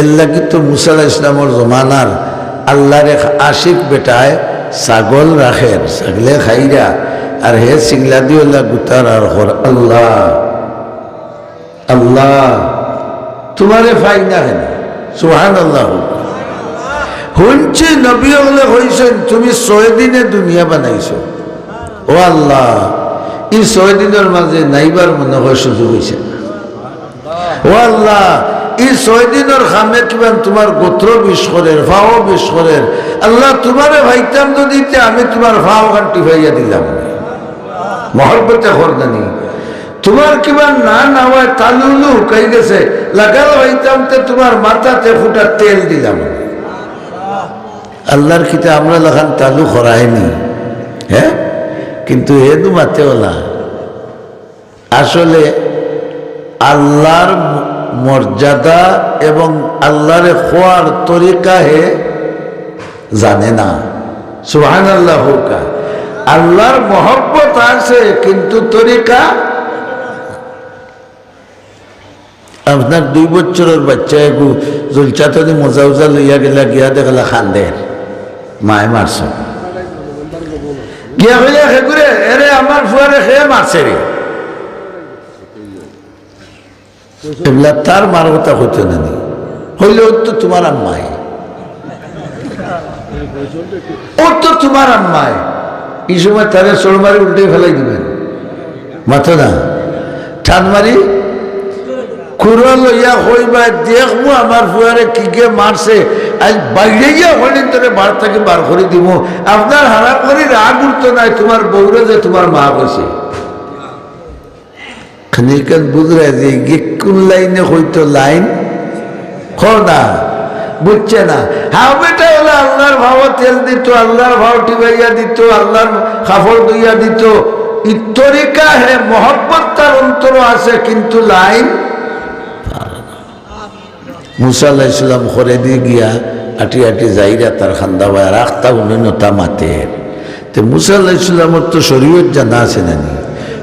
এর লাগি তো মুসা আলাইহিস সালামের জমানার আল্লাহর এক আশিক বেটায় ছাগল রাখেন, ছাগলে খাইরা আর হে সিংলা দিওলা গুতার আর হর আল্লাহ আল্লাহ তোমারে ফাই না হেন সুবহানাল্লাহ। শুনছি নবী হলে হইছেন তুমি 6 দিনে দুনিয়া বানাইছো। ও আল্লাহ, এই 6 দিনের মাঝে নাইবার মনে হয় সুযোগ হয়েছে না। ও আল্লাহ, এই 6 দিনের খামে কিবা তোমার গোত্র বিষ করেন, ফাও বিষ করেন। আল্লাহ তোমারে ভাইতাম তো দিতে আমি তোমার ফাও কান্টি ভাইয়া দিলাম মহব্বতে করদানি। তোমার কিবা না হয় তালুলু কাই গেছে লাগাল ভাইতাম তে তোমার মাথাতে ফুটা তেল দিলাম। আল্লাহর কিতে আমরা লাগান তালু করায়নি, হ্যাঁ, কিন্তু হেদু মাতেওলা আসলে আল্লাহর মর্যাদা এবং আল্লাহরে খোয়ার তরিকা হে জানে না। সুবহানাল্লাহ। হোকা আল্লাহর মহব্বত আছে কিন্তু তরিকা। আপনার 2 বছরের বাচ্চা একটু জলচাতে মজা উজা লইয়া গেলা গিয়া দেখলা খান্দের মায় মারছ গিয়া হইলে সে করে এরে আমার ফুয়ারে সে মারছে রে, এগুলা তার মার কথা হইতে নানি হইলে ওর তো তোমার আম্মায়, ওর তো তোমার আম্মায়। এই সময় তারে চোর মারি উল্টে ফেলাই দিবেন মাথা না টান মারি কুড়া লইয়া হইবা দেখবো আমার ফুয়ারে কি কে মারছে। আজ বাইরে গিয়া হইলেন তোরে বার থেকে বার করে দিব। আপনার হারা করে রাগ উঠতো নাই তোমার বউরে যে তোমার মা কইছে খানিকান বুঝরা যে কোন লাইনে হইতো লাইন না বুঝছে না। হ্যাঁ বেটা হলে আল্লাহর ভাও তেল দিত, আল্লাহর ভাও টিবাইয়া দিত, আল্লাহর কাপড় ধুইয়া দিত। এই তরিকা হে মহব্বত তার অন্তর আছে কিন্তু লাইন। মুসা আলাইহিস সালাম করে দিয়ে গিয়া আটি আটি যাইরা তার খান্দা ভাই রাখতা উন্নতা মাতের। তো মুসা আলাইহিস সালামের তো শরীয়ত জানা আছে নানি,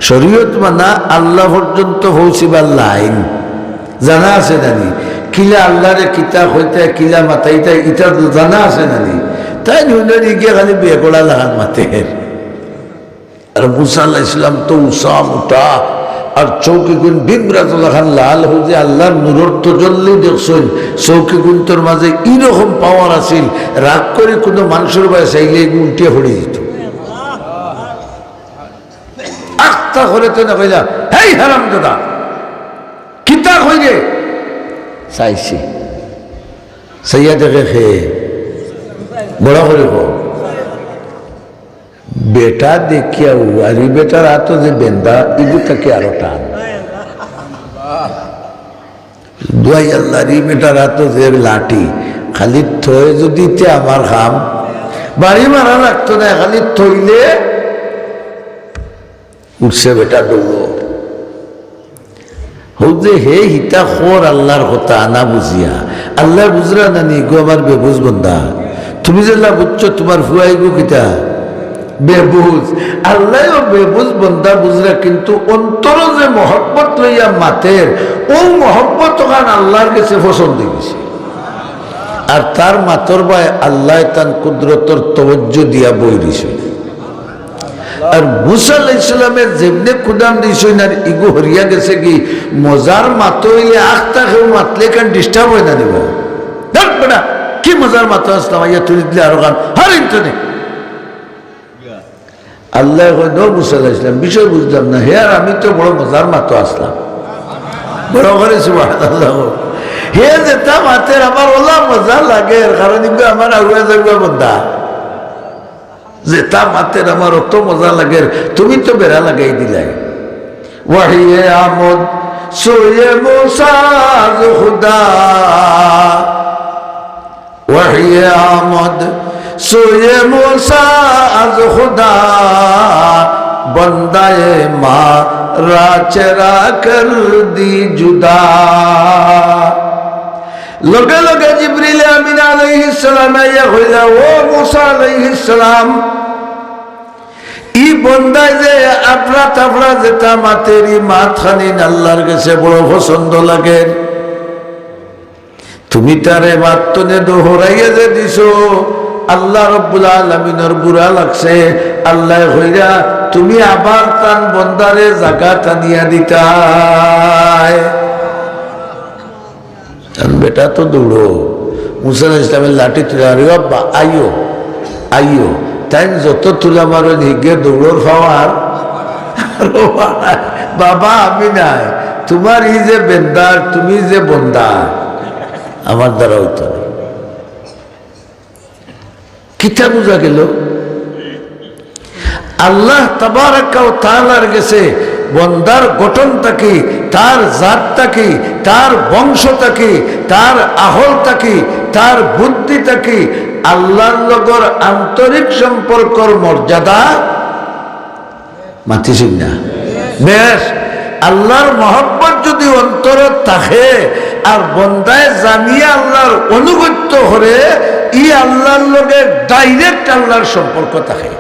শরীয়ত মানা আল্লাহ পর্যন্ত পৌঁছিবার লাইন জানা আছে নানি, কিলা আল্লাহরে কিতা হইতে কিলা মাতাইতে ইটা জানা আছে নানি। তাই নুনের গিয়ে খালি বিয়ে করা লাগান মাতের। আর মুসা আলাইহিস সালাম তো উষা মোটা আর চৌকি গুণ বিমরাজুল খান লাল হয়ে আল্লাহর নূরের তো জল্লি দেখছেন চৌকি গুণতর মাঝে এইরকম পাওয়ার আছিল রাগ করে কোনো মানুষের বাই চাইলে উল্টিয়ে পড়ে দিত। আস্তা করে তো না কইলা হেই হারাম দাদা কিতা কই রে চাইছি সাইয়া দেখে খেয়ে বড় করে কো বেটা দেখিয়া আর এই বেটার হাত যে বেন্দা ইগু তাকে আরো টান দুয়াই আল্লাহ এই বেটার হাত যে লাঠি খালি থয়ে যদি আমার খাম বাড়ি মারা লাগতো না, খালি থইলে উঠছে বেটা ডুবো হৌদে হে হিতা খোর আল্লাহর কথা না বুঝিয়া আল্লাহ বুঝরা না নি গো আমার বেবুজ বন্ধা তুমি যে বুঝছো তোমার ফুয়াই গো কিতা বেবুজ। আল্লাহ বেবুজ বন্ধা বুঝরা কিন্তু অন্তর যে মহব্বত লইয়া মাতের ও মহব্বত ওখান আল্লাহর কাছে পছন্দ গেছে। আর তার মাতর ভাই আল্লাহ তান কুদরতর তওজ্জো দিয়া বই দিছে। আর মুসা আলাইহিস সালামের যেমনে কুদাম দিছেন আর ইগো হরিয়া গেছে কি মজার মাতো হইলে আখতা কেউ মাতলে কান ডিস্টার্ব হয় না দিব দেখ বেটা কি মজার মাতো আসলাম ইয়া তুই দিলে আরো গান হার ইন্টারনেট আল্লাহ মুসা আলাইহিস সালাম বিষয় বুঝলাম না হে আর আমি তো বড় মজার মাতো আসলাম বড় করে সুবহানাল্লাহ হে যেটা মাতের আমার ওলা মজা লাগে কারণ আমার আগুয়া যাগুয়া বন্ধা যেটা মাতের আমার অত মজা লাগে তুমি তো বেড়া লাগাই দিলাই ওয়াহিয়ে আমদ সোয়ে মুসা খুদা ওয়াহিয়ে আমদ সোয়ে মুসা খুদা বন্দায়ে মা রাচরা কর দি জুদা। লগে লগে জিবরিল আমিন আলাইহিস সালাম আইয়া কইলা ও মুসা আলাইহিস সালাম ই বন্দায় যে আপনা তাপড়া যেটা মাতেরি মাত খানি আল্লাহর কাছে বড় পছন্দ লাগে তুমি তারে মাত্তনে দোহরাইয়া যে দিছো আল্লাহ রব্বুল আলামিনের বুড়া লাগছে। আল্লাহ হইরা তুমি আবার তান বন্দারে জাগা টানিয়া দিতাই। বেটা তো দৌড়ো, মুসা আলাইহিস সালামের লাঠি তুলে, আরে বাবা আইও আইও, তাই যত তুলা মারো হিগে দৌড়োর পাওয়ার। বাবা আমি নাই, তোমার এই যে বেন্দার, তুমি যে বন্দা, আমার দ্বারা হইতো না। কিতা বুঝা গেল? আল্লাহ তাবারাকা ওয়া তাআলার কাছে বন্দার গঠনটা কি, তার জাতটা কি, তার বংশটা কি, তার আহলটা কি, তার বুদ্ধিটা কি, আল্লাহর লগর আন্তরিক সম্পর্কর মর্যাদা মাতিস না। বেশ, আল্লাহর মহব্বত যদি অন্তরে থাকে আর বন্দায় জানিয়ে আল্লাহর অনুগত্য হরে, ই আল্লাহর লগে ডাইরেক্ট আল্লাহর সম্পর্ক থাকে।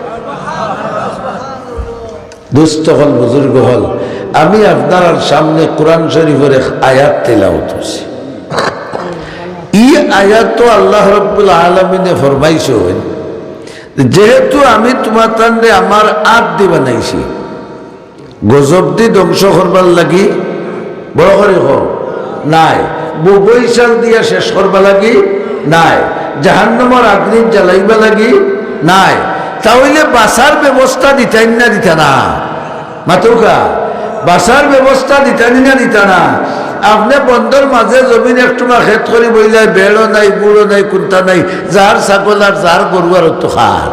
দুস্থ হল, বুজুর্গ হল, আমি আপনার সামনে কোরআন শরীফের আয়াত তেলাওয়াত করছি। ই আয়াত তো আল্লাহ রাব্বুল আলামিনে ফরমাইছেন, যেহেতু আমি তোমার তান্ডে আমার আদ দি বানাইছি, গজব দি ধ্বংস করবার লাগি, বড় করে হোক নাই, বৈশাল দিয়া শেষ করবা লাগি নাই, জাহান্নামের আগ্নি জ্বালাইবা লাগি নাই, তাহলে বাসার ব্যবস্থা দিতেন না দিতা না? মাতুকা বাসার ব্যবস্থা দিতানি না দিতা না? আপনি বন্ধর মাঝে জমিন একটু খেত করি বইলে, বেড়ও নাই, বুড়ো নাই, কুন্তা নাই, যার ছাগল আর যার গরু আর তো খার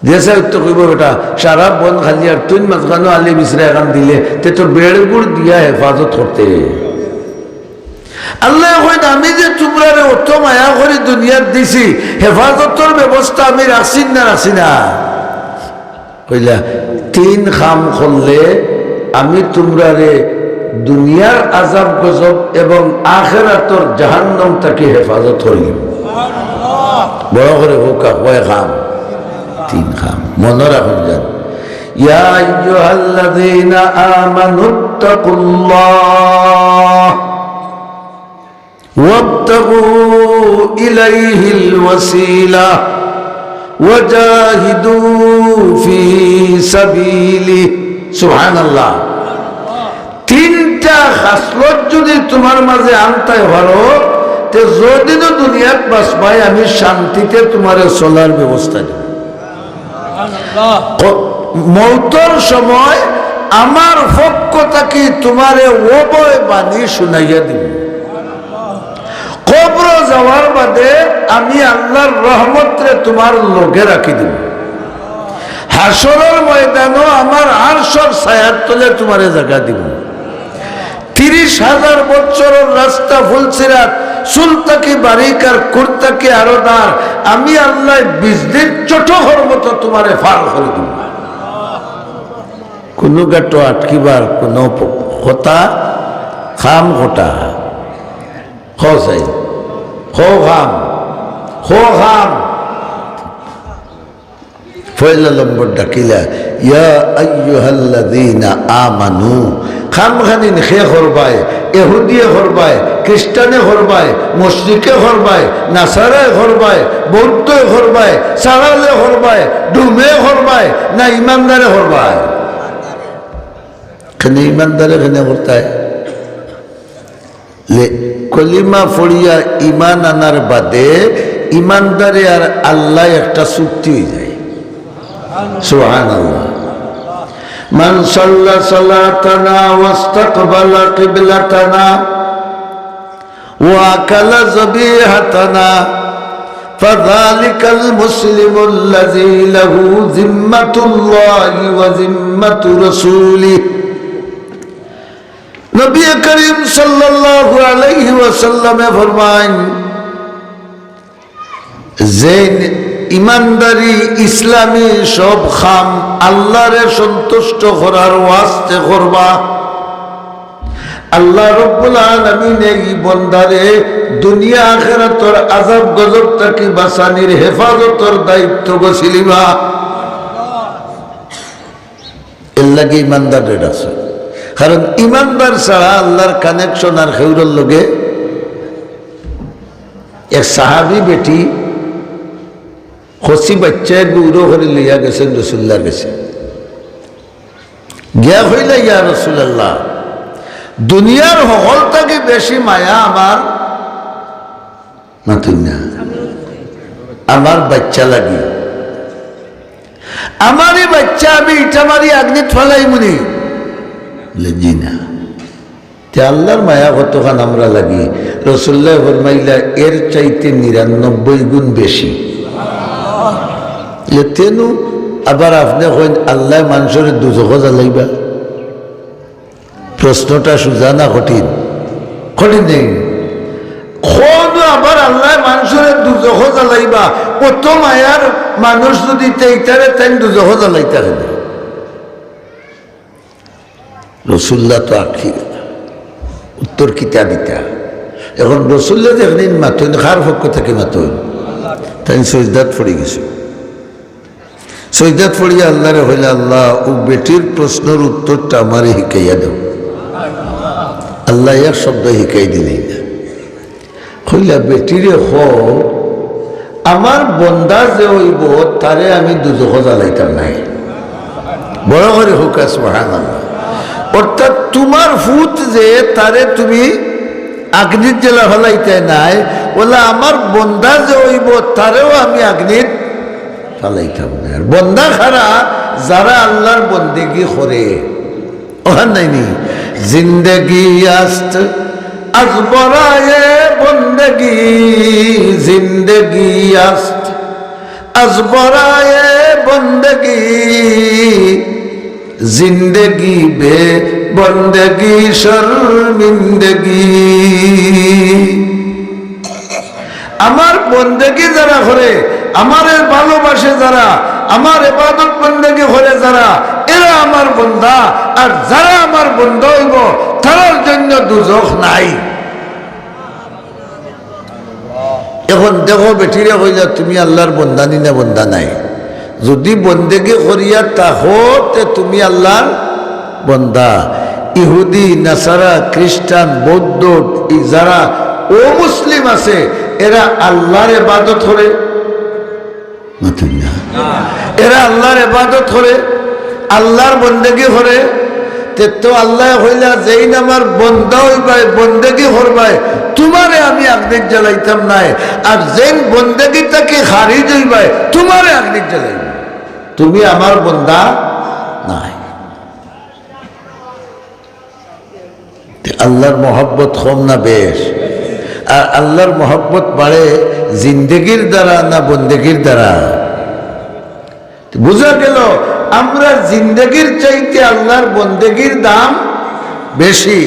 দিয়েছে তো কইব বেটা সারা বন খালি আর তুই মাঝখানো আলি বিছরা এখন দিলে তে তো বেড় গুড় দিয়া হেফাজত করতে। আল্লাহ কইন আমি যে তোমরারে অত মায়া করে দুনিয়ার দিছি, হেফাজতের ব্যবস্থা আমি রাখছি না রাখছি না? কইলা তিন খাম করলে আমি তোমরারে দুনিয়ার আযাব গজব এবং আখিরাতের জাহান্নাম থেকে হেফাজত করিম। বড় করে হোকা কয় খাম? তিন খাম, মনে রাখুন যান। ইয়া আইয়ুহাল্লাযীনা আমানুত্তাকুল্লাহ ওয়াবতাগু ইলাইহিল ওয়াসিলা ওয়াজাহিদু ফি সাবিলি। সুবহানাল্লাহ। তিনটা খাসলত যদি তোমার মাঝে আনতে পারো, তে যদিনও দুনিয়াত বাঁচবাই আমি শান্তিতে তোমারে চলার ব্যবস্থা দেব। মৌতর সময় আমার পক্ষ থেকে তোমারে ওবয় বাণী শুনাইয়া দিব। কবর যাওয়ার বাদে আমি আল্লাহর রহমতরে তোমার লগে রাখি দিব। হাসরের ময়দানও আমার আরশের ছায়ার তলে তোমারে জায়গা দিব। 30,000 বছরের রাস্তা ফুলসিরাত, সুলতাকি বারিকার কুর্তাকি আরো দাঁড়, আমি আল্লাহ বিজলির চটকর মতো তোমারে ফার করে দিব। কোনো গাটো আটকিবার কোনো কথা খাম ঘটা খাই খাম খাম পয়লা নম্বর ডাকিলা ইয়া আইয়ুহাল্লাযীনা আমানু। খামখানি খে করবাই, এহুদিয়ে করবাই, খ্রিস্টানে করবাই, মুশরিকে করবাই, নাসারায় করবাই, বৌদ্ধে করবাই, সারালে করবাই, ডুমে করবাই না ইমানদারে করবাই? খানি ইমানদারে খানে করতায় কলিমা ফড়িয়া ইমান আনার বাদে ইমানদারে আর আল্লাহ একটা চুক্তি হয়ে যায়। সুবহানাল্লাহ। মান সাল্লা সালাতানা ওয়াস্তাকবালা কিবলাতানা ওয়া আকালা যাবিহাতানা ফাযালিকাল মুসলিমুল্লাযী লাহু যিম্মাতুল্লাহি ওয়া যিম্মাতু রাসূলিহি। নবী করিম সাল্লাল্লাহু আলাইহি ওয়াসাল্লামে ফরমান, যে ইমানদারি ইসলামী সব খাম আল্লাহরে সন্তুষ্ট করার ওয়াস্তে করবা, আল্লাহ রাব্বুল আলামিন এই বন্দারে দুনিয়া আখিরাতের আযাব গজব থেকে বাঁচানির হেফাজতের দায়িত্ব গছিলিবা। এর লাগে ইমানদারের আছে, কারণ ইমানদার ছাড়া আল্লাহর কানেকশন আর খেউরের লগে এক সাহাবি বেটি খসি বাচ্চায় গৌরব করে লইয়া গেছেন রসুল্লাহর কাছে। গিয়া হইলে ইয়া রাসূলুল্লাহ, দুনিয়ার সকলটাকে বেশি মায়া আমার মাতুন না, আমার বাচ্চা লাগি, আমারই বাচ্চা আমি ইটা মারি আগ্নি ফেলাই মুনি জি না। তে আল্লাহর মায়া কতখান আমরা লাগি? রাসূলুল্লাহ ফরমাইলা এর চাইতে ৯৯ গুণ বেশি। তেনু আবার আপনি কইন আল্লাহ মানুষের দুজখ জ্বালাইবা, প্রশ্নটা সোজা না কঠিন? কঠিন নেই। আবার আল্লাহ মানুষের দুজখ জ্বালাইবা, কত মায়ার মানুষ যদি তেইটারে তাই দুজখ জ্বালাইতে হবে। রাসূলুল্লাহ তো আখি উত্তর কিতা দিতা। এখন রাসূলুল্লাহ যেদিন মাতুন খার পক্ষ থেকে মাতুন, তাই সজদাত পড়ে গেছে। সজদাত পড়িয়া আল্লাহরে হইলে, আল্লাহ ও বেটির প্রশ্নের উত্তরটা আমারে শিখাইয়া দাও। আল্লাহ এক শব্দ শিখাই দিলেই না, হইলা বেটিরে হ আমার বন্দা যে হইব তারে আমি দুজখ জ্বালাইতাম নাই। বড় করে হোক সুবহানাল্লাহ। অর্থাৎ তোমার ফুত যে তারে তুমি আগ্নির জেলা ফেলাইতে নাই, বলে আমার বন্দা যে হইব তারেও আমি আগ্নির ফেলাইতাম না। আর বন্দা খারা যারা আল্লাহর বন্দেগি করে, ওখান নাইনি জিন্দগি আস্ত আজ বরায়ে বন্দেগি, জিন্দগি আস্ত আজ বরায়ে বন্দেগি, জিন্দগি বে বন্দেগি শর্মিন্দগি। আমার বন্দেগি যারা করে, আমার ভালোবাসে যারা, আমার ইবাদত বন্দেগি করে যারা, এরা আমার বন্দা। আর যারা আমার বন্দা হইব তার জন্য দুজখ নাই। এখন দেখো বেটিরে হইলা তুমি আল্লাহর বন্দানি না বন্দা নাই। যদি বন্দেগি করিয়া তাহলে তুমি আল্লাহর বন্দা। ইহুদি নাসারা খ্রিস্টান বৌদ্ধ যারা ও মুসলিম আছে, এরা আল্লাহর ইবাদত করে, এরা আল্লাহর ইবাদত করে, আল্লাহর বন্দেগি করে। তো আল্লাহ হইলা যেই আমার বন্দা হইবাই বন্দেগি করবাই, তোমারে আমি আগ্নিক জ্বালাইতাম নাই। আর যেই বন্দেগিটাকে খারিজ হইবাই, তোমারে আগ্নিক জ্বালাইব, তুমি আমার বন্দা নাই। আল্লাহর মহব্বত কম না বেশ? আর আল্লাহর মহব্বত বাড়ে জিন্দেগির দ্বারা না বন্দেগির দ্বারা? বুঝা গেল আমরা জিন্দেগির চাইতে আল্লাহর বন্দেগির দাম বেশি।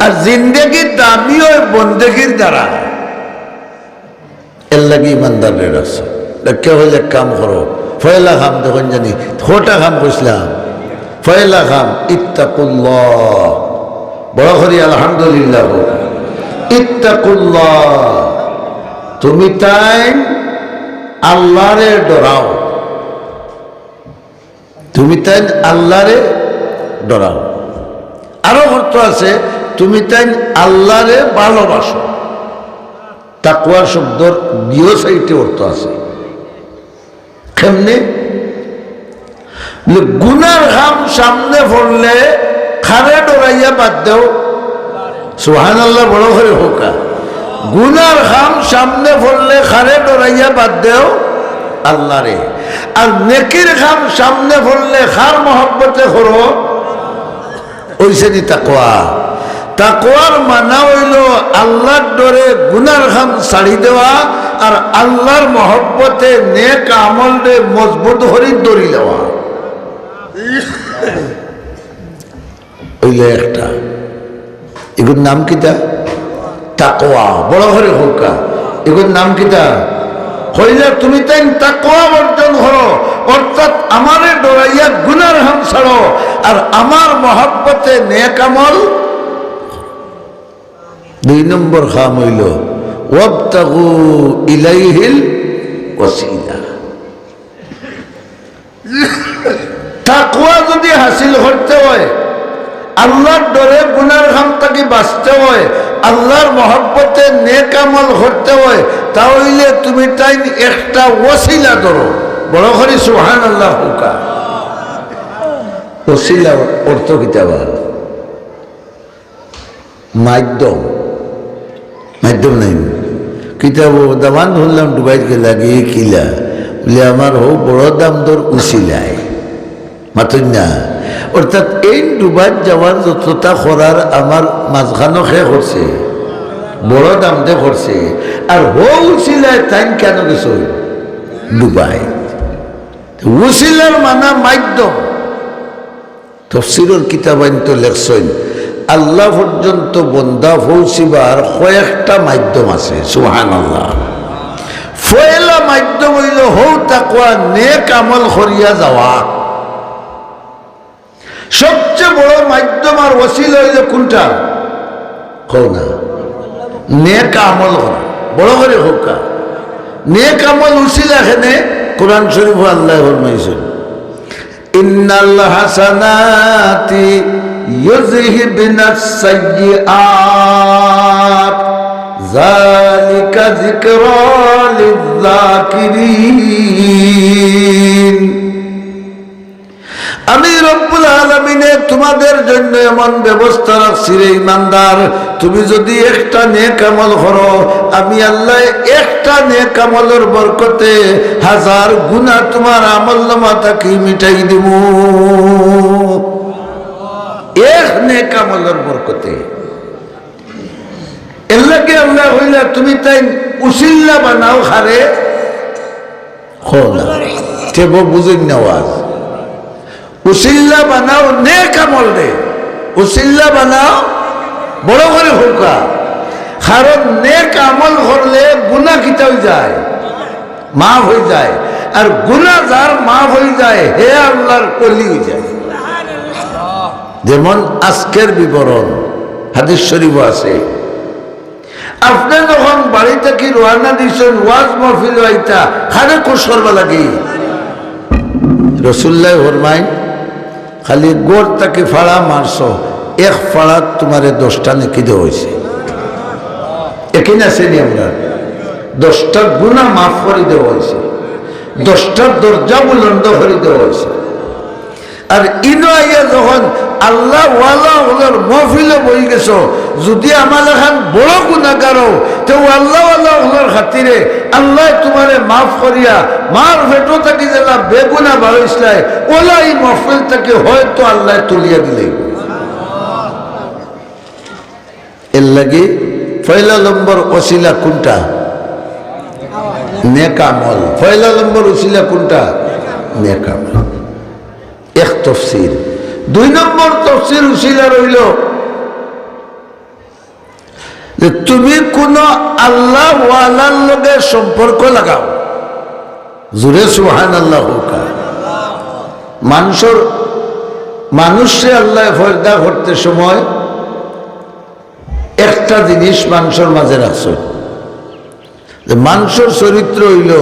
আর জিন্দেগির দামই ওই বন্দেগির দ্বারা। এর লাগে ইমানদারের আছে কে হইলে কাম করো, ফয়লা খাম দেখুন জানি খোটা খাম কইসলাম, ফয়লা খাম ইত্তাকুল্লাহ, বড় করি আলহামদুলিল্লাহ। ইত্তাকুল্লাহ, তুমি তাই আল্লাহরে ডরাও, তুমি তাই আল্লাহরে ডরাও। আরো অর্থ আছে, তুমি তাই আল্লাহরে ভালোবাসো। তাকওয়া শব্দর দ্বিতীয় সাইডে অর্থ আছে। কেমনে? গুনার ঘাম সামনে পড়লে খারে ডরাইয়া বাদ দেও, সুবহানাল্লাহ বড় করে হোকা। গুনার ঘাম সামনে পড়লে খারে ডরাইয়া বাদ দেও আল্লাহরে। আর নেকির ঘাম সামনে পড়লে খার মহব্বতে করো, ওইসেনি তাকওয়া। তাকওয়ার মানা হইল আল্লাহর ডরে গুনার ঘাম ছাড়ি দেওয়া, আর আল্লাহর মহব্বতে নেক আমল রে মজবুত হরি দড়ি দেওয়া। ওইলে একটা, এগুলোর নাম কিতা? তাকওয়া। বড় করে হোকা, এগুলোর নাম কিতা? হইলে তুমি তাই তাকওয়া অর্জন করো, অর্থাৎ আমারে ডরাইয়া গুনার হাম ছাড়ো, আর আমার মহব্বতে নেক আমল। দুই নম্বর খাম হইল ওয়াবতাগু ইলাইহিল ওয়াসিলা। তাকওয়া যদি হাসিল করতে হয়, আল্লাহর ডরে গুনার খাম থেকে বাঁচতে হয়, আল্লাহর মহব্বতে নেক আমল করতে হয়, তাহলে তুমি তাই একটা ওসিলা ধরো। বড় করে সুবহানাল্লাহ হুকা। ওসিলা অর্থ কিতাবা মাধ্যম, মাধ্যম নাই কিতাব দামান ধরলাম ডুবাই লাগে কিলা বলে আমার হো বড় দাম দর উচিলায় মাতুন না। অর্থাৎ এই ডুবাই যাওয়ার যতটা করার আমার মাঝখানো শেষ করছে, বড় দাম দে করছে, আর হো উচিলায় তাই কেন গেছো ডুবাই। উচিলার মানা মাধ্যম। তফসিরের কিতাবাইন তো লেখছেন আল্লাহ পর্যন্ত বন্দা পৌঁছিবার কয়েকটা মাধ্যম আছে। সুবহানাল্লাহ। পয়লা মাধ্যম হইল হৌ তাকওয়া নেক আমল করিয়া যাওয়া। সবচেয়ে বড় মাধ্যম আর ওসিলা হইল কোনটা কও না? নেক আমল করা। বড় করে হোক নেক আমল উসিলা। এখানে কোরআন শরীফ আল্লাহ ফরমাইছেন ইন্নাল হাসানাতি ইউযহিবনাস সাইয়্যাত যালিকা যিকরা লিয-যাকিরিন। আমি রব্বুল আলামিনে তোমাদের জন্য এমন ব্যবস্থা রাখছি রে ইমানদার, তুমি যদি একটা নেক আমল করো, আমি আল্লাহ একটা নেক আমলের বরকতে 1000 গুনাহ তোমার আমলনামা থেকে মিটাই দিব। এক নেক আমলের বরকতে। এল্লাকে আল্লাহ হইলা তুমি তাই উসিল্লা বানাও খারে খোলা তেব বুঝেন নেওয়াজ। উসিল্লা বানাও নেক আমল রে, উসিল্লা বানাও বড় করে হোকা। কারণ নেক আমল করলে গুনাহ কিতা হয়ে যায়, মাফ হয়ে যায়। আর গুনাহ যার মাফ হয়ে যায় হে আল্লাহর ওলি হয়ে যায়। যেমন আজকের বিবরণ হাদিস শরীফ আছে, আপনি যখন বাড়ি থেকে রওনা দিয়েছেন ওয়াজ মাহফিল হইতা খানে কোষ করবা লাগে। রাসূলুল্লাহ ফরমায় খালি গোড় তাকে ফাড়া মারছো, এক ফাড়া তোমারে 10টা নেকি দেওয়া হয়েছে। এখানে আছে নি আমরা 10টা গুনাহ মাফ করে দেওয়া হয়েছে, 10টা দরজা বুলন্দ করে দেওয়া হয়েছে। আর ইনো আইয়া যখন আল্লাহ ওয়ালা ওলার মহফিলে বই গেছো, যদি আমার এখন বড় গুনাহগারও তো আল্লাহ ওয়ালা ওলার খাতিরে আল্লাহ তোমারে মাফ করিয়া মার ভেটো থাকি জেলা বেগুনা বাড়াইছলাই ওলা এই মহফিল থেকে হয়তো আল্লাহ তুলিয়া দিলে। এর লাগে পয়লা নম্বর ওসিলা কোনটা? নেক আমল। পয়লা নম্বর ওসিলা কোনটা? নেক আমল। এক তফসির। 2 নম্বর তফসির উসিলা রইল যে তুমি কোন আল্লাহ ওয়ালার লগে সম্পর্ক লাগাও। জুড়ে সুবহানাল্লাহ হুকা। মানুষে আল্লাহ পয়দা করতে সময় একটা জিনিস মানুষের মাঝে রাখছো, মানুষের চরিত্র হইল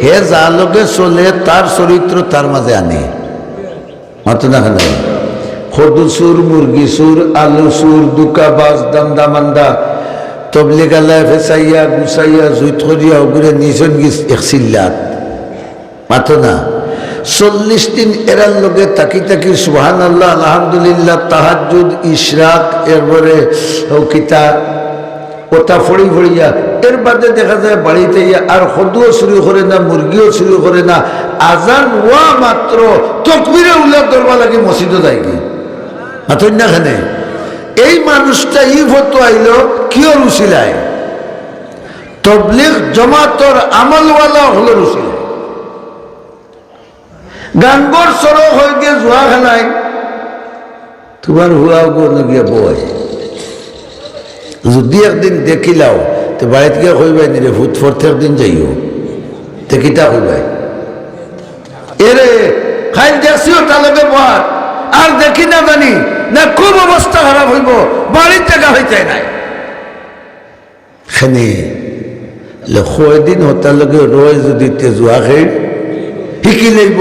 হে যা লগে চলে তার চরিত্র তার মাঝে আনে। মাত্র দেখা নাই খদু সুর, মুরগি সুর, আলু সুর, দুকাবাজ, দান্দা মান্দা, তবলিগ আল্লাহ ফেসাইয়া গুসাইয়া জুইত করিয়া ওগুলো নিজন গিস এক সিল্লাত মাত্র না। 40 দিন এরার লোকে তাকি তাকি সুবহানাল্লাহ আলহামদুলিল্লাহ তাহাজ্জুদ ইশরাক এরপরে কিতা ওটা ফড়ি ফড়িয়া এর বাদে দেখা যায় বাড়িতে আর খদুও শুরু করে না, মুরগিও শুরু করে না। আজান ওয়া মাত্র তকবীরে উল্লাহ দরবা লাগে মসজিদে যায় কি মাত্র না। খানে এই মানুষটা ই ফটো আইল কিয় রুচিলায়? তবলিগ জমাতর আমলওয়ালা হলো রুচিলায়। গাঙ্গর সড়ক হয়ে গিয়ে জুয়া খেলায় তোমার হুয়া গিয়া বয়। যদি একদিন দেখিলাও তো বাড়িতে গিয়ে কইবাই নি রে ভূত প্রত্যেক দিন যাইও তে কিতা কইবাই এরে খাই দেখছিও তালকে বহার আর দেখি না জানি না খুব অবস্থা খারাপ হইব, বাড়ির টাকা হইতে নাই। খানে কয়দিন হতার লগে রয় যদি তে জুয়া খাই শিকি লইব।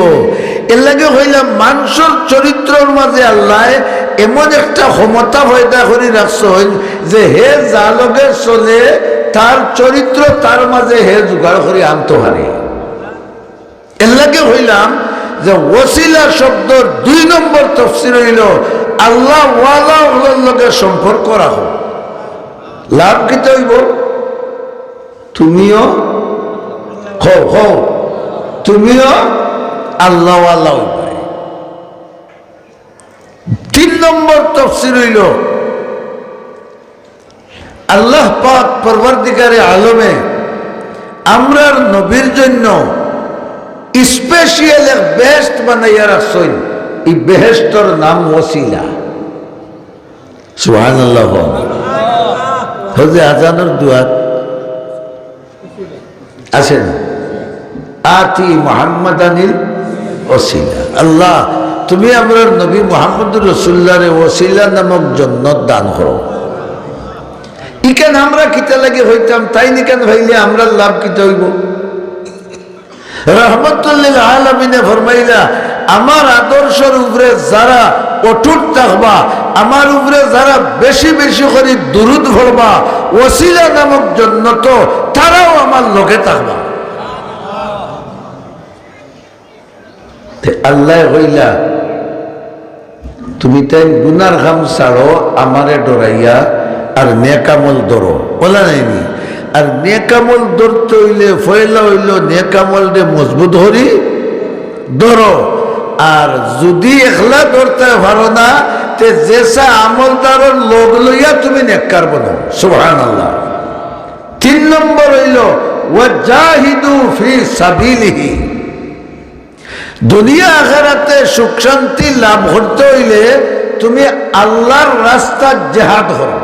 এর লাগে হইলাম মানুষের চরিত্রের মাঝে আল্লাহ এমন একটা ক্ষমতা পয়দা করে রাখছেন যে হে যা লগে চলে তার চরিত্র তার মাঝে হে জোগাড় করে আনতে পারে। এর লাগে হইলাম যে ওসিলা শব্দর 2 নম্বর তাফসীর হইল আল্লাহ ওয়ালা ওয়ালার লগে সম্পর্ক রাখো। লাভ কি হইব? তুমিও হও তুমিও আল্লাহ ওয়ালা হইবে। 3 নম্বর তাফসীর হইল আল্লাহ পাক পরবর্তীকারে আলমে আমরার নবীর জন্য স্পেশাল এক বেহেশত বানাইয়া রাখছেন। এই বেহেশতর নাম ওসিলা। সুবহানাল্লাহ। হযরত আজানের দুয়াত আছেন আতি মুহাম্মাদানিল ওসিলা। আল্লাহ তুমি আমরার নবী মুহাম্মদুর রাসূলুল্লাহর ওসিলা নামক জান্নাত দান করো। ইকেন আমরা কিতা লাগে হইতাম তাই নিকেন ভাইলে আমরা লাভ কিতা হইব? রহমতুল লিল আলামিনে ফরমাইলা আমার আদর্শের উপরে যারা অটুট থাকবা, আমার উপরে যারা বেশি বেশি করে দুরূদ পড়বা, ওসিলা নামক জান্নাত তারাও আমার লগে থাকবা। আল্লাহ হইলা তুমি তাই গুনার কাম ছাড়ো আমারে ডরাইয়া আর নেকামল ধরো বলা নাইনি। আর নেকামল ধরতে হইলে ফয়লা হইল নেকামল রে মজবুত হরি ধরো। আর যদি একলা ধরতে পারো না তে যেসা আমলদারের লোক লইয়া তুমি নেককার বনো। সুবহানাল্লাহ। 3 নম্বর হইল ওয়াজাহিদু ফি সাবিলিহি। দুনিয়া আখিরাতে সুখ শান্তি লাভ করতে হইলে তুমি আল্লাহর রাস্তায় জিহাদ করো।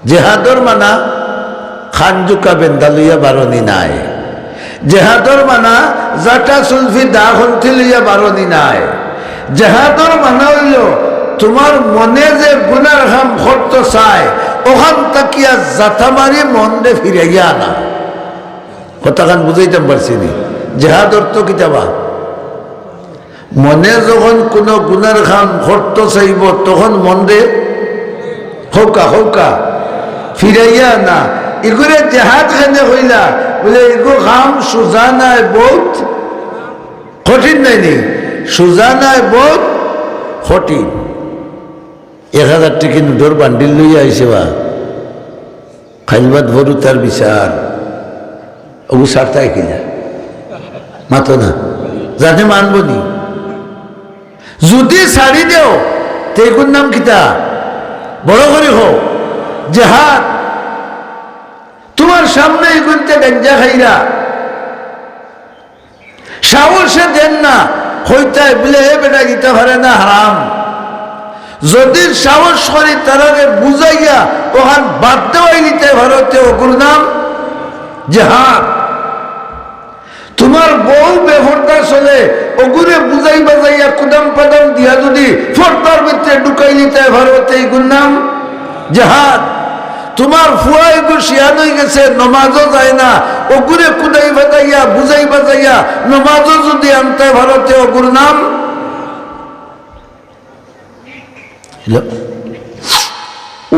জেহাদর মানা খানজুকা বেন্দা লইয়া বারণী নাই। জেহাদর মানা জাটা সুলফি দাহন্থি লইয়া বারণী নাই। জেহাদর মানা হইল তোমার মনে যে গুনার কাম করতে চায় ওখান তাকিয়া জাতা মারি মন দে ফিরাইয়া আনা। কথাখান বুঝাইতে পারছি নি? জেহাদর তো কিতাবা মনে যখন কোনো গুনার কাম করতে চাইব তখন মন দে হৌকা ফিরাইয়া না। এগুলো জেহাদ খানে হইলা বলে এগো কাম সোজা নাই বহুত কঠিন নাইনি? সোজা নাই বহুত কঠিন। 1000 টাকা নোটর বান্ডিল লইয়া আইসে বা খাইলবাদ ভরু তার বিচার ওগু সারতাই কিনা মাতো না জানে মানবো নি? যদি ছাড়ি দেও তেগুর নাম কিতা বড় করে হোক জেহাদ। তোমার সামনে এগুনতে গাঞ্জা খাইরা সাহসে দেন না হইতায় বলে হে বেটা গীতা পারে না হারাম। যদি সাহস করি তারারে বুঝাইয়া ওখান বাদ দেওয়াই নিতে ভারতে ওগুর নাম জেহাদ। তোমার বউ বেফর্দা চলে ওগুরে বুঝাই বাজাইয়া কুদাম পাদাম দিয়া যদি ফর্দার ভিতরে ঢুকাই নিতে ভারতে এগুর নাম জেহাদ। তোমার ফুয়া এগুলো শিয়ান হয়ে গেছে নমাজও যায় না ওগুরে কুদাই বাজাইয়া বুঝাই বাজাইয়া নমাজও যদি আনতে ভারতে ওগুর নাম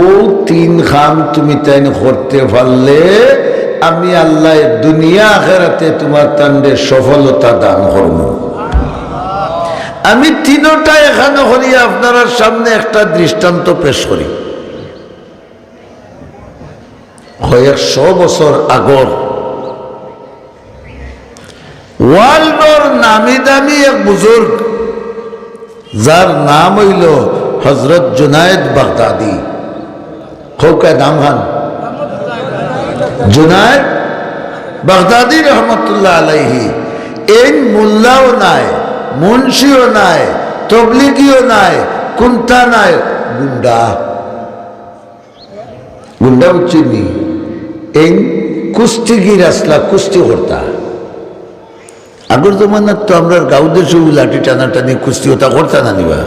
ও 3 খাম তুমি তাই করতে পারলে আমি আল্লাহ দুনিয়া আখিরাতে তোমার তান্ডে সফলতা দান করব। আমি 3টা এখানে করি আপনার সামনে একটা দৃষ্টান্ত পেশ করি। 100 বছর আগর ওয়ার্ল্ডর নামি দামি এক বুজুর্গ যার নাম হইল হযরত জুনায়েদ বাগদাদি। খোকা নাম খান জুনায়েদ বাগদাদি রহমতুল্লাহ আলাইহি। এই মোল্লাও নাই, মুন্সিও নাই, তবলিগিও নাই, কুন্তা নাই, গুন্ডা গুন্ডা বুঝছিনি? এই কুস্তিগির আসলা কুস্তি করতা। আগর জমানার তো আমরা গাউদের সব লাঠি টানাটানি কুস্তি ওটা করতা না নিবা।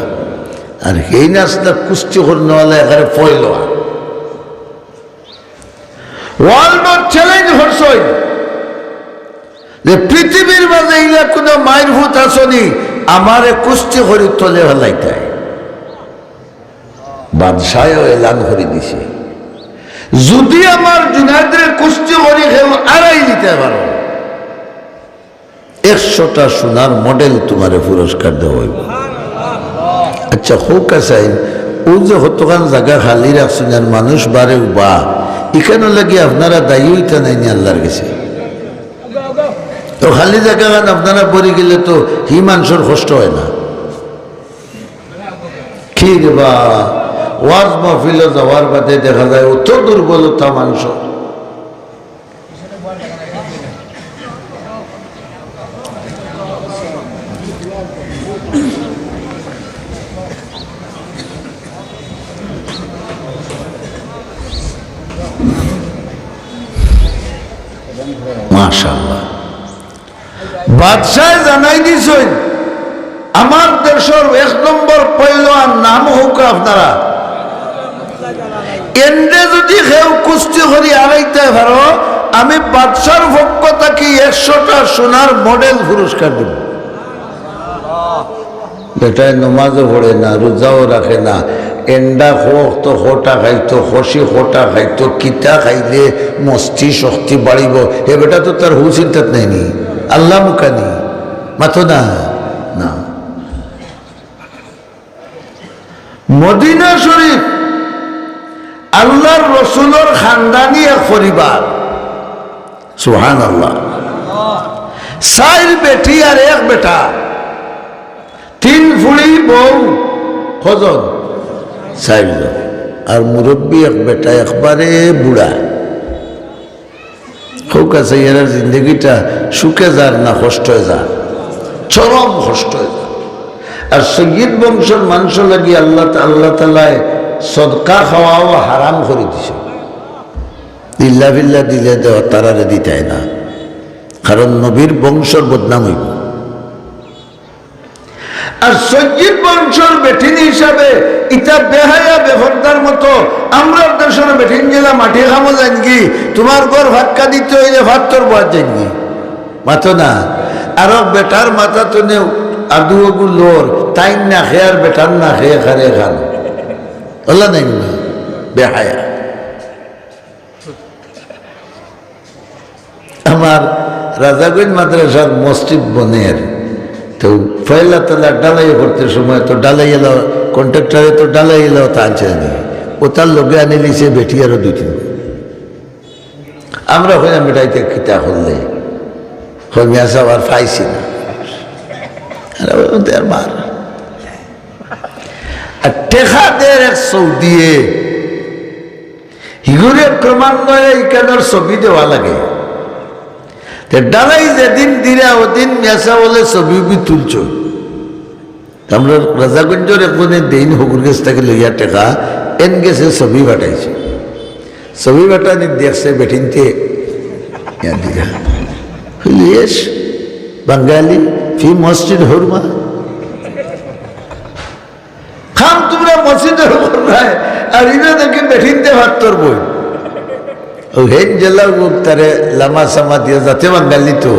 আর এই নাচলা কুস্তি করনেওয়ালা এখানে ফয়লা ওয়ার্ল্ড চ্যালেঞ্জ হরছই যে পৃথিবীর মাঝে ইলা কোনো মায়ের ভূত আসনি আমারে কুস্তি করি তলে ফেলাইতে। বাদশাহও এলান করে দিছে, যদি আমার জুনায়েদের কুস্তি করি কেউ আড়াই দিতে পারো 100টা সোনার মডেল তোমারে পুরস্কার দেওয়া হইব। আচ্ছা হোক আসাই ও যে হতখান জায়গা খালি রাখছেন আর মানুষ বারে বা এখানে লাগে আপনারা দায়ী হইতে নাইনি আল্লাহর কাছে। তো খালি জায়গা খান আপনারা পড়ে গেলে তো হি মানুষের কষ্ট হয় না। কি রে বা ওয়াজ মাহফিলে যাওয়ার বাদে দেখা যায় অত দুর্বলতা মানুষ। মাশাআল্লাহ বাদশাহ জানাই দিছেন আমার দেশের 1 নম্বর পয়লওয়ান নাম হোক আপনারা এন্ডে যদি কেউ কুস্তি করি আড়াইতে পারো আমি বাদশার পক্ষ থেকে 100টা সোনার মডেল পুরস্কার দেব। বেটায় নমাজও পড়ে না, রোজাও রাখে না, এন্ডা হোক তো হোটা খাইতো, হসি হোটা খাইতো, কিতা খাইলে মস্তি শক্তি বাড়িব এ বেটা তো তার হু চিন্তাত নেয়নি। আল্লাহ মুখানি মাথো না না। মদিনা শরীফ আল্লাহর রসুলের খানদানি এক পরিবার, সুবহানাল্লাহ। 4 বেটি আর 1 বেটা, 3 ফুড়ি বউ, কজন 4 জন, আর মুরব্বী 1 বেটা একবারে বুড়া। হোক আছে এর জিন্দগিটা সুখে যার না কষ্ট হয়ে যা, চরম কষ্ট হয়ে যা। আর সৈয়দ বংশের মানুষ লাগি আল্লাহ তাআলায় সদকা খাওয়াও হারাম করে দিছে। ইল্লা বিল্লাহ দিলে দেওয়া তারারে দিতে না, কারণ নবীর বংশর বদনাম হইব। আর সৈয়দ বংশর বেঠিন হিসাবে ইটা বেহায়া বেফরদার মতো আমরা দেশের বেঠিন গেলা মাটি খামো যান কি তোমার ঘর ভাক্কা দিতে হইলে ভাত তোর বাদ যান কি মাতো না। আরো বেটার মাথা তো নেও আদুগু লোর তাই না খেয়ে আর বেটার না খেয়ে খারে খান বললা নাই না বেহায়া। আমার রাজাগঞ্জ মাদ্রাসার মসজিদ বনের তো পয়লা তলা ডালাই করতে সময় তো ডালাই এলো কন্ট্রাক্টরে তো ডালাই এলো তা আনছে ও তার লোকে আনি লিছে বেটি আরো 2-3 আমরা হইলাম বেটাইতে খিতা হলে হইয়া আর পাইছি না মার। আর টেকাদের 100 দিয়ে হিগুরে ক্রমান্বয়ে ইকানোর ছবি দেওয়া লাগে। ডালাই যেদিন দিরা ওদিন মেসা বলে ছবি তুলছ। আমরা রাজাগঞ্জের একজনের দিন হকুর গেছ থেকে লইয়া টেকা এন গেছে ছবি বাটাইছে। ছবি বাটানি দেখছে বেঠিনতে বাঙালি ফি মসজিদ হরমা খাম তোমরা মসজিদের উপর নাই আর ইনা দেখে বেঠিনতে ভাত তোর বই হেন জেলা তারে লামা সামা দিয়া যাতে বাঙালি তো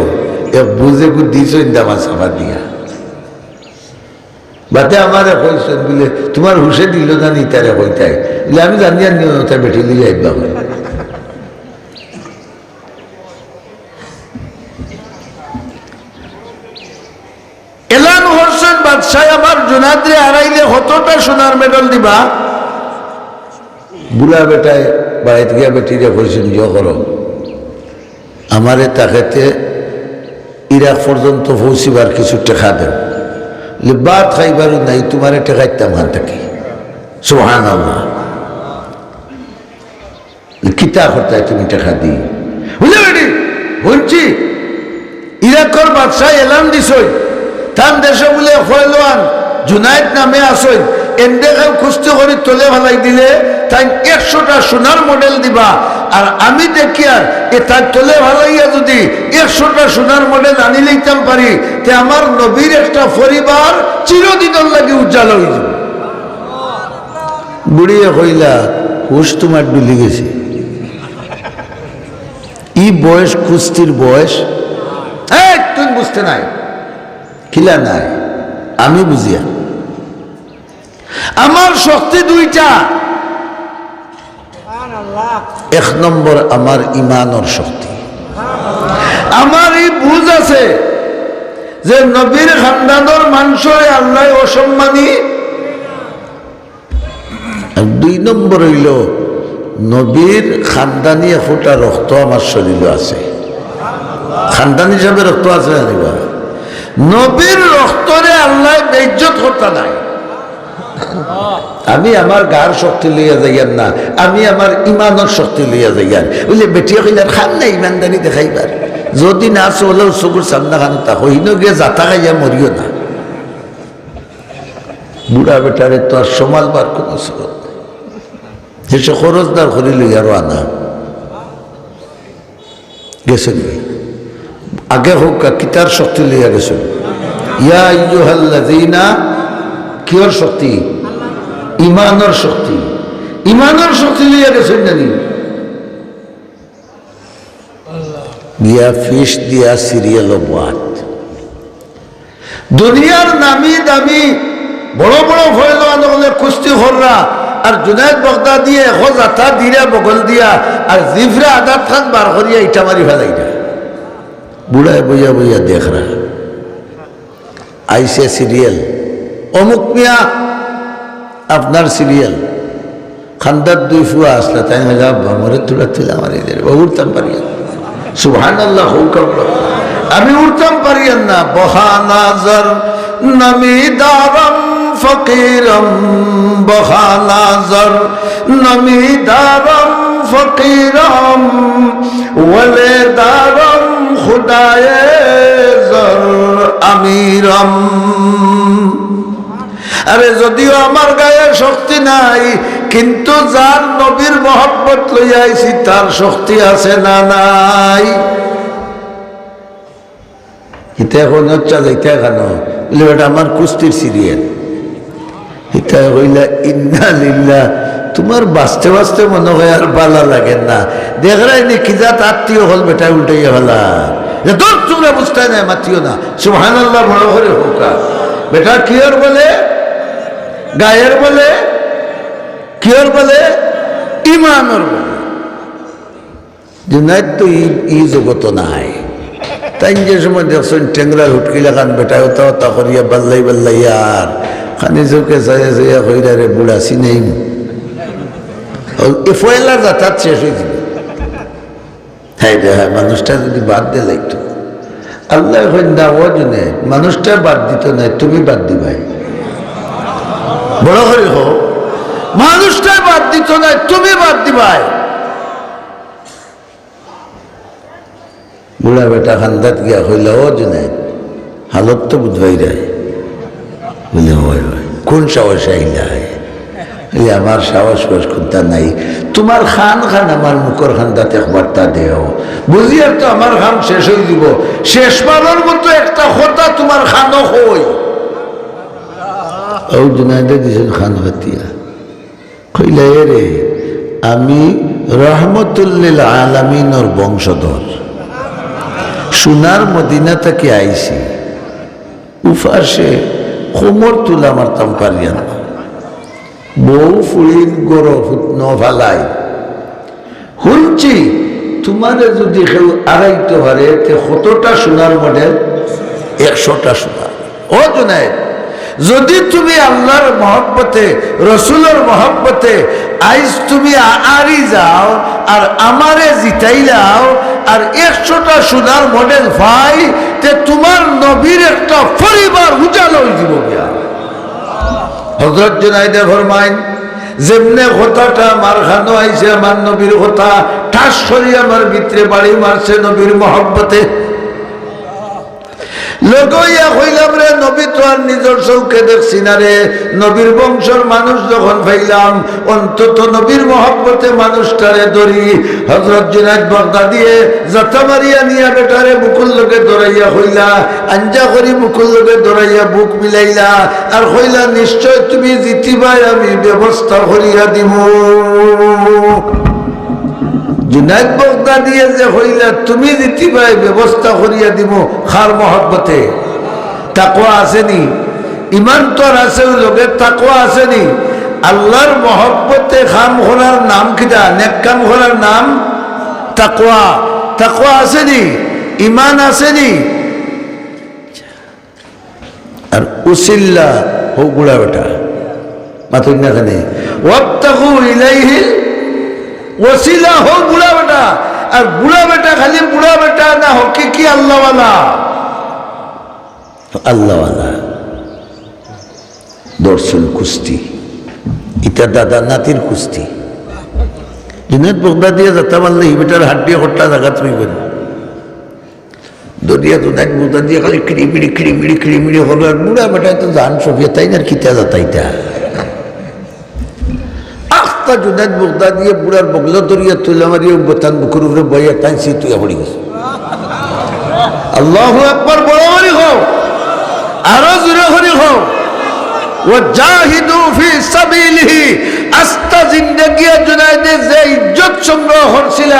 বুঝে দিছ লামা সামা দিয়া বাতে আমার কইছেন বলে তোমার হুসে দিল না নি তারে কইতাই বলে আমি জানি আর নিয়তা বেঠি লিয়ে আইবা এলান হোসেন বাদশাহ আমার জুনাদরে আড়াইলে 100টা সোনার মেডেল দিবা। বুড়া বেটায় বাড়িতে গিয়া বেটিরে কইছেন ইয়ে করো আমারে তাকেতে ইরাক পর্যন্ত পৌঁছিবার কিছু টেকা দেব বাদ খাইবারও নাই তোমারে টেকাইতাম হান থাকি। সুবহানাল্লাহ কিতা করতে তুমি টেকা দিই বুঝলে বেটি বলছি ইরাকর বাদশাহ এলান দিছই তার দেশে বলে ফয়লোয়ান জুনায়েদ নামে আসই এন্ডে কুস্তি করে তোলে ভালাই দিলে তাই 100টা সোনার মডেল দিবা। আর আমি দেখি আর এ তার তোলে ভালাইয়া যদি 100টা সোনার মডেল আনি লইতাম পারি তে আমার নবীর একটা পরিবার চিরদিনের লাগে উজ্জ্বল হয়ে যাবে। বুড়িয়ে কইলা হুশ তোমার ডুলি গেছে ই বয়স কুস্তির বয়স তুমি বুঝতে নাই খিলা নাই আমি বুঝিয়া আমার শক্তি দুইটা। এক নম্বর আমার ইমানের শক্তি। আমার এই বুঝ আছে যে নবীর খানদানের মানুষরে আল্লাহ অসম্মানী। দুই নম্বর হইল নবীর খানদানি ফুটা রক্ত আমার শরীরে আছে। খানদান হিসাবে রক্ত আছে জানিবা, নবীর রক্তরে আল্লাহ বেইজ্জত করতে নাই। আমি আমার গার শক্তি লইয়া যাইয়ার না, আমি আমার ইমানের শক্তি লইয়া যাইয়ার। বুঝলে বেটিয়া কইলার খান না ইমানদারি দেখাইবার, যদি না চলেও চকুর সামনা খান তা হইন গিয়ে যাতা খাইয়া মরিও না। বুড়া বেটারে তো আর সমালবার কোন স্রোত যেসব খরচদার করি লইয়ারও আনা গেছেন। আগে হোক কিতার শক্তি লইয়া গেছেন। ইয়া আইয়ুহাল্লাযীনা, কিয়র শক্তি? ইমানের শক্তি। ইমানের শক্তি লইয়া গেছেন জানি দিয়া ফিস দিয়া সিরিয়াল বাদ। দুনিয়ার নামি দামি বড় বড় ফয়লান হলে কুস্তি হররা আর জুনায়েদ বাগদাদি এখন যাতা দিরা বগল দিয়া আর জিফরা আদাত খান বার করিয়া ইটা মারি ফেলাই না। বুড়ায় বইয়া বইয়া দেখরা আইসে সিরিয়াল, অমুক মিয়া আপনার সিরিয়াল। খান্দার দুই ফুয়া আসলে তাই মরে তুলা তুলে আমার উঠতাম পারিয়া। সুবহানাল্লাহ, আমি উঠতাম পারিয়ান না। বহানাজর নমিদারম ফকিরম, বহানাজর নমিদারম ফকিরম, ওয়ালে দারম খুদায়ে জর আমিরম। আরে যদিও আমার গায়ে শক্তি নাই, কিন্তু যার নবীর মহব্বত লইয়া আইছি তার শক্তি আছে না নাই? ইটা এখন হচ্ছে ইটা কেন এটা আমার কুস্তির সিরিয়াল। ইটা হইলা ইন্না লিল্লাহ। তোমার বাঁচতে বাঁচতে মনে হয় আর ভালো লাগে না। দেখরাই নি কি জাত আত্মীয় হল বেটা উল্টাইয়া ফেলা। তোর চুলে বুঝতে নাই মাতিও না। সুবহানাল্লাহ বড় করে হোকা। বেটা কিয়র বলে? গায়ের বলে? কিয়র বলে? ইমানের বলে। জুনায়েদ তো ই জগত নাই। তাই যে সময় দেখছেন টেংরা হুটকিলা খান বেটা হতা হতা করিয়া বাল্লাই বাল্লাইয়া আর খানি চোখে চাইয়া চাইয়া কইরা রে বুড়া চিনেই এ ফয়লা যাতায়াত শেষ হয়ে যাবে। হ্যাঁ রে হ্যাঁ, মানুষটা যদি বাদ দিয়ে লাগতো। আল্লাহ না ও জনে মানুষটা বাদ দিত না, তুমি বাদ দিবাই। বড় করে হো, মানুষটা বাদ দিত না, তুমি বাদ দিবাই। বুড়া বেটা খান্দাত গিয়া হইল ও জনে হালত তো বুঝবাই রে। বলে হয় হয়, কোন সাহস আইলাই? আমার সাহস বাস করতে নাই। তোমার খান খান আমার মুখর খান্দাতে একবারটা দেও বুঝি, আর তো আমার খান শেষ হয়ে দিব। শেষবারের মতো একটা কথা তোমার খানও হই। ও জুনাইদে দিয়েছেন খান হাতিয়া কইলা রে আমি রহমতুল্লিল আলামিনের বংশধর, সোনার মদিনা থেকে আইছি। উফাসে কোমর তুলা মারতাম পারিয়া না। বউ ফুড়িন গরো ফুটন ফালাই শুনছি তোমারে যদি কেউ আড়াইতে পারে কতটা সোনার মডেল? 100টা সোনার। ও জুনায়েদ, যদি তুমি আল্লাহর মহব্বতে রসুলের মহব্বতে আইজ তুমি আড়ি যাও আর আমারে জিতাইলাও আর 100টা সোনার মডেল ভাই, তে তোমার নবীর একটা পরিবার উজাল হয়ে দিব গিয়া। হযরত জুনাইদে ফরমাইন যেমনে কথাটা আমার খানো আইছে আমার নবীর কথা ঠাস করিয়া আমার ভিতরে বাড়ি মারছে নবীর মহব্বতে। লগইয়া হইলাম রে নবী তো আর নিজের চৌকে দেখছি না রে। নবীর বংশের মানুষ যখন পাইলাম অন্তত নবীর মহব্বতে মানুষটারে ধরি। হযরত জুনায়েদ বাগদাদিয়ে জাতা মারিয়া নিয়া বেটারে বুকুল লগে দৌড়াইয়া হইলা, আঞ্জা করি বুকুল লগে দৌড়াইয়া বুক মিলাইলা আর হইলা নিশ্চয় তুমি জিতিবাই, আমি ব্যবস্থা করিয়া দিব। জুনায়েদ বাগদাদিয়ে যে হইলা তুমি জিতিবাই ব্যবস্থা করিয়া দিব, খার মহব্বতে তাকওয়া আসেনি? ইমান তো আর আছে, ওই লোকের তাকওয়া আসেনি। আল্লাহর মহব্বতে কাম করার নাম কিটা? নেক কাম করার নাম তাকওয়া। তাকওয়া আসেনি, ইমান আসেনি। আর উসিল্লা হোক বুড়া বেটা মাত্র না খানে ওয়াবতাগু ইলাইহিল ওয়াসিলা হোক বুড়া বেটা। আর বুড়া বেটা খালি বুড়া বেটা না, হকিকি আল্লাহওয়ালা। আল্লাহওয়ালা দর্শন কুস্তি, এটা দাদা নাতির কুস্তি। জুনায়েদ বাগদাদি যাতা মারলে ই বেটার হাত দিয়ে হট্টা জায়গা তুমি বলি দরিয়া জুনায়েদ বাগদাদি খালি খিড়িমিড়ি খিড়িমিড়ি খিড়িমিড়ি হলো। আর বুড়া বেটায় তো জান সফিয়া তাই না, কিতা যাতাইটা আখতা জুনায়েদ বাগদাদি বুড়ার বগলা দরিয়া তুলে মারিয়ে বতান বুকুর উপরে বইয়া টানছি তুই পড়ে গেছে। আল্লাহু আকবার, বড় করে হোক, আরো জোরে করে হোক। ওয়াজাহিদু ফি সাবিলিহি, আস্তা জিন্দেগি জুনায়েদের যে ইজ্জত সংগ্রহ করছিল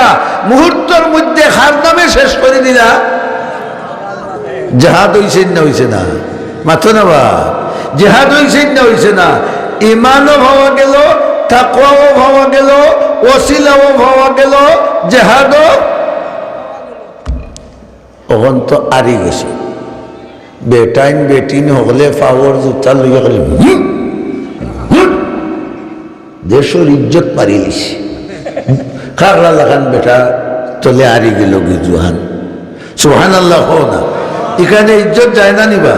মুহূর্তের মধ্যে খার নামে শেষ করে দিলা। জিহাদ হইছে না হইছে না? মাথো না বা জিহাদ হইছে না হইছে না? ইমানও ভাবা গেল, তাকওয়াও ভাবা গেল, ওসিলাও ভাবা গেল, জিহাদও ওখান তো আরি গেছে। বেটাইন বেটিন হলে পাওয়ার জুতা লইয়া গেলে দেশের ইজ্জত মারিলিস। খাগড়া লাগান বেটা তলে আরি গেল গিজুহান। সুবহানাল্লাহ হো না, এখানে ইজ্জত যায় না নিবা।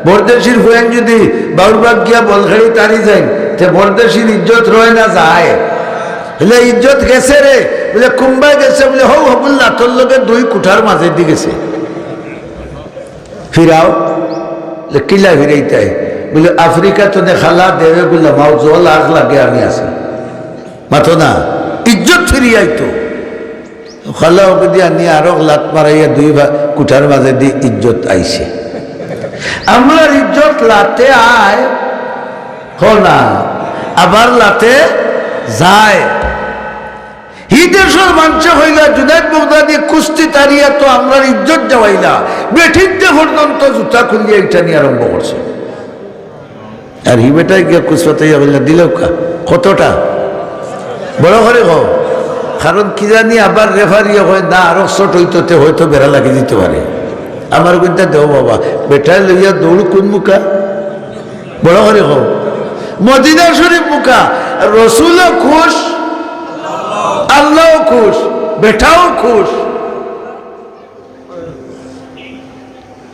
বরদেশির হুয়েন যদি বাউরবাগ গিয়া বল খেলি তারি যায়, তে বরদেশির ইজ্জত রয় না যায়। বলে ইজ্জত গেছে রে, বলে কুম্বাই গেছে, বলে হৌ হবুল্লা তোর লোকের দুই কুঠার মাঝে দি গেছে। ফিরাও কিলা ফিরাইতে বলে আফ্রিকা তো খালা দেবে বললাম মাও জল আগ লাগে আমি আছি মাথো না, ইজ্জত ফিরিয়াই তো খালা ওকে দিয়ে নিয়ে আরো লাত মারাইয়া দুই কুঠার মাঝে দিয়ে ইজ্জত আইছে। আমরা ইজ্জত লাতে আয় হো না, আবার লাতে যায়। হি দেশের মানুষ হইলা জুনায়েদ বাগদাদি কুস্তি তারিয়া তো আমরা ইজ্জত যাওয়াইলা, বেঠিতে পর্যন্ত জুতা খুলিয়া এটা নিয়ে আরম্ভ করছে। আর হি বেটাই গিয়া কুসপাতাইয়া বললা দিল কতটা বড় করে হোক, কারণ কি জানি আবার রেফারিও হয় না আরো শট হইতে হয়তো বেড়া লাগিয়ে দিতে পারে। আমার কিন্তু দেও বাবা বেটাই লইয়া দৌড় কোন মুখা বড় করে হোক, মদিনা শরীফ মুখা। রসুলও খুশ, আল্লাহও খুশ, বেটাও খুশ।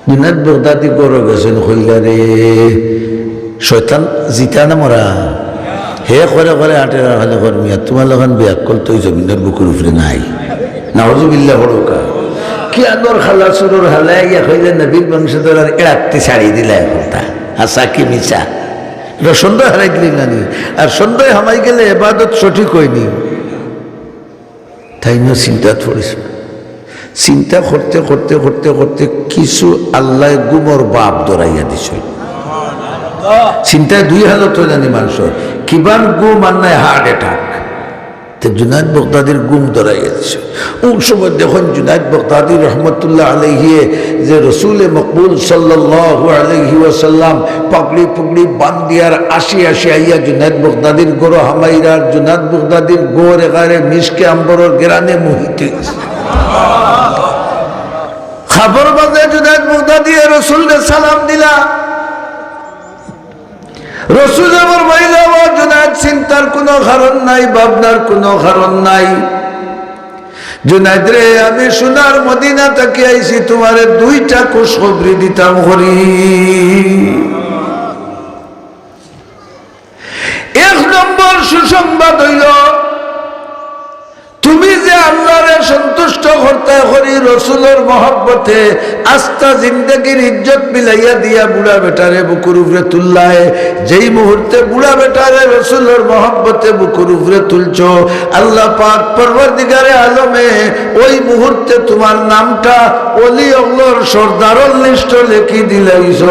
জুনায়েদ বাগদাদি গরো গেছেন হইলা রে শয়তান জিতা না মরা হে করে করে আটের হালে কর্মিয়া তোমার লগান বিয়াক্কল তো জমিনের বুকুর উপরে নাই। নাউজুবিল্লাহ হড়কা কি আদর খালা সুরর হালা ইয়া হইলে নবীর বংশধর আর এড়াতে ছাড়িয়ে দিলা এখনটা হাসা কি মিছা। এটা সন্দেহ হারাই দিলি না নি, আর সন্দেহ হামাই গেলে এবাদত সঠিক হয়নি। তাই না চিন্তা পড়িস, চিন্তা করতে করতে করতে করতে কিছু আল্লাহ গুমর বাপ ধরাইয়া দিছ। চিন্তায় দুই হালত জানি মানুষের কিবার গুম আর নাই হার্ট অ্যাটাক। জুনায়েদ বাগদাদির গুম ধরাইয়া দিছ। ওই সময় দেখুন জুনায়েদ বাগদাদি রহমতুল্লাহ আলাইহি যে রসুলে মকবুল সাল্লাল্লাহু আলাইহি ওয়াসাল্লাম পাগড়ি পুগড়ি বান্দিয়ার আসি আসি আইয়া জুনায়েদ বাগদাদির গোর হামাইরার জুনায়েদ বাগদাদির গোর এগারে মিশকে আম্বরের গেরানে মুহিতে খবর বাজে জুনায়েদ বাগদাদি রসুলকে সালাম দিলা। রসুল আমার মহিলা জুনায়েদ চিন্তার কোনো কারণ নাই, ভাবনার কোনো কারণ নাই। জুনায়েদ রে আমি সোনার মদিনা থেকে আইছি, তোমার দুইটা খুশখবরি দিতাম হরি। এক নম্বর সুসংবাদ হইল তুমি যে আল্লাহরে সন্তুষ্ট করতে করি রসুলের মহব্বতে আস্থা জিন্দগির ইজ্জত মিলাইয়া দিয়া বুড়া বেটারে বুকুর উপরে তুললায়, যেই মুহূর্তে বুড়া বেটারে রসুলের মহব্বতে বুকুর উপরে তুলছ আল্লাহ পাক পরওয়ারদিগারে আলমে ওই মুহূর্তে তোমার নামটা ওলি অগলর সর্দারর লিস্ট লিখি দিলাইছ।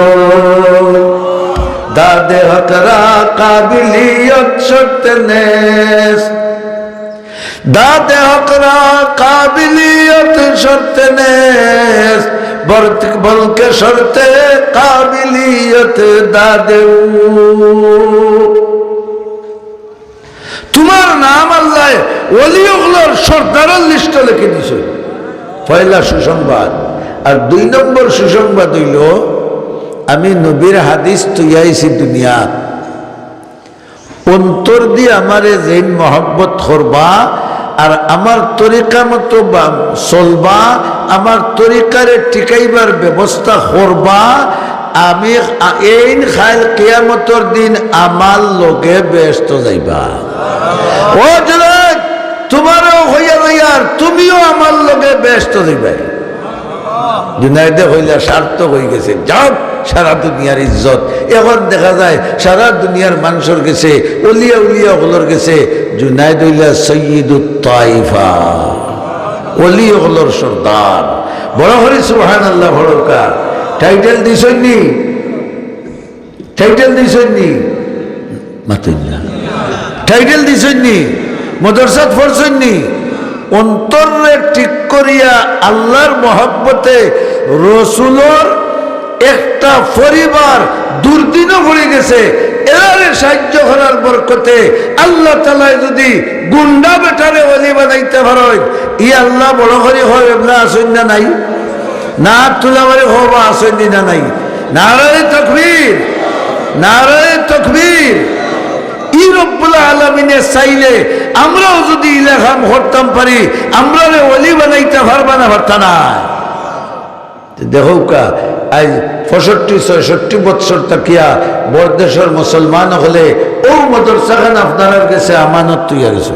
দাদে হকরা কাবিলিয়ত শর্তে নেস, দাদে হকরা কাবিলিয়ত শর্তে নেস, বলকে শর্তে কাবিলিয়ত দাদেউ। তোমার নাম আল্লাহ ওলিগুলোর সর্দারের লিস্ট লিখে দিছে। পয়লা সুসংবাদ। আর 2 নম্বর সুসংবাদ হইল আমি নবীর হাদিস তুইয়াইছি দুনিয়া, অন্তর দিয়ে আমারে যেন মহব্বত করবা আর আমার তরিকা মতো চলবা, আমার তরিকারে টিকাইবার ব্যবস্থা করবা, আমি এইন খাইল কিয়ামতর দিন আমার লগে ব্যস্ত যাইবা। ও জনাব তোমারও হইয়া রইয়ার তুমিও আমার লগে ব্যস্ত যাইবা। জুনাইদে হইলা সার্থক হয়ে গেছে, যাও সারা দুনিয়ার ইজ্জত। এখন দেখা যায় সারা দুনিয়ার মানুষের গেছে, উলিয়া উলিয়া হলোর গেছে। জুনাইদ হইলা সৈয়দুত তাইফা, ওলি হলোর সর্দার। বড় হরি সুবহানাল্লাহ। ভরকা টাইটেল দিছনি, টাইটেল দিছনি মাতুল্লাহ, টাইটেল দিছনি, মাদ্রাসাত পড়ছনি। অন্তরে ঠিক করিয়া আল্লাহর মহব্বতে রসুলোর একটা পরিবার দুর্দিনও পড়ে গেছে, এরারে সাহায্য করার বরকতে আল্লাহ তাআলা যদি গুন্ডা বেটারে ওলি বানাইতে পারেন, ই আল্লাহ বড় করে হয় এবলা আসেন না নাই? না তুলাবারে হবা আসেন না নাই? নারায়ে তাকবীর, নারায়ে তাকবীর। ই রব্বুল আলামিনে চাইলে আমরাও যদি ইলাহাম করতাম পারি, আমরা ওলি বানাইতে পারবা না? পারতা না। দেখো কা আজ 65-66 বৎসর তাকিয়া বরদেশের মুসলমান হলে ও মাদ্রাসাখান আপনার কাছে আমানত তুইয়া গেছে।